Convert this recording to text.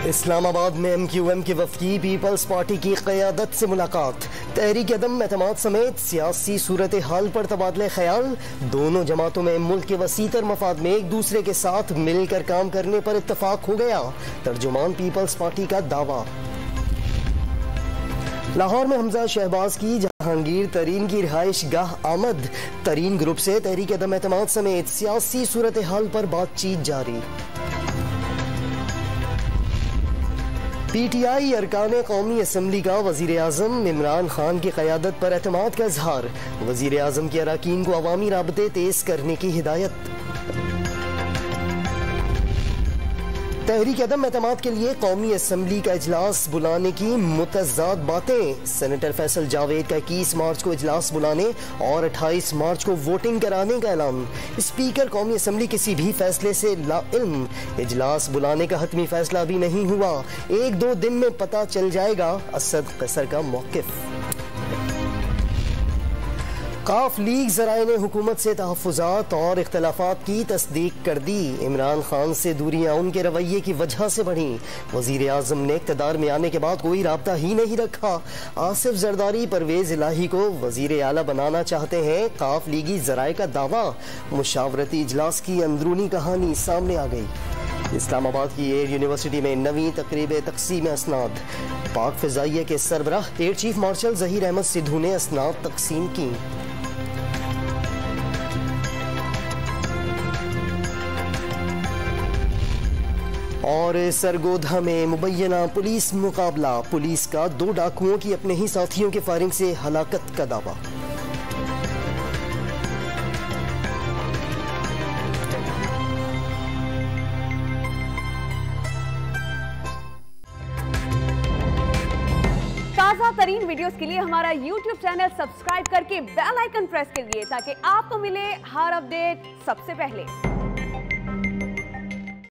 इस्लामाबाद में MQM की वफ़द की पीपल्स पार्टी की क़यादत से मुलाकात। तहरीक अदम एतमाद समेत सियासी सूरत हाल पर तबादले ख्याल। दोनों जमातों में मुल्क के वसीतर मफाद में एक दूसरे के साथ मिलकर काम करने पर इत्तफाक हो गया। तर्जुमान पीपल्स पार्टी का दावा। लाहौर में हमजा शहबाज की जहांगीर तरीन की रिहाइश गाह आमद। तरीन ग्रुप से तहरीक अदम एतमाद समेत सियासी सूरत हाल पर बातचीत जारी। PTI अरकान कौमी असम्बली का वज़ीर आज़म इमरान खान की क़यादत पर एतमाद का इजहार। वज़ीर आज़म के अराकीन को अवामी राबते तेज करने की हिदायत। तहरीक अदम एतमाद के लिए कौमी असम्बली का इजलास बुलाने की मुतज़ाद बातें। सेनेटर फैसल जावेद का 21 मार्च को इजलास बुलाने और 28 मार्च को वोटिंग कराने का ऐलान। स्पीकर कौमी असम्बली किसी भी फैसले से लाइल्म। इजलास बुलाने का हतमी फैसला अभी नहीं हुआ, 1-2 दिन में पता चल जाएगा। असद कसर का मौक़िफ़। काफ लीग ज़राए ने हुकूमत से तहफ़्फ़ुज़ात और इख्तलाफात की तस्दीक कर दी। इमरान खान से दूरियां उनके रवैये की वजह से बढ़ी। वज़ीर आज़म ने इक़्तिदार में आने के बाद कोई राब्ता ही नहीं रखा। आसिफ जरदारी परवेज़ इलाही को वज़ीर आला बनाना चाहते हैं। काफ लीगी ज़राए का दावा। मुशावरती इजलास की अंदरूनी कहानी सामने आ गई। इस्लामाबाद की एयर यूनिवर्सिटी में नवी तकरीब तकसीम असनाद। पाक फ़िज़ाइया के सरबराह air chief marshal Zaheer Ahmed Sidhu ने असनाद तकसीम की। और सरगोधा में मुबैना पुलिस मुकाबला। पुलिस का 2 डाकुओं की अपने ही साथियों के फायरिंग से हलाकत का दावा। ताज़ा तरीन वीडियोस के लिए हमारा YouTube चैनल सब्सक्राइब करके बेल आइकन प्रेस करिए ताकि आपको मिले हर अपडेट सबसे पहले।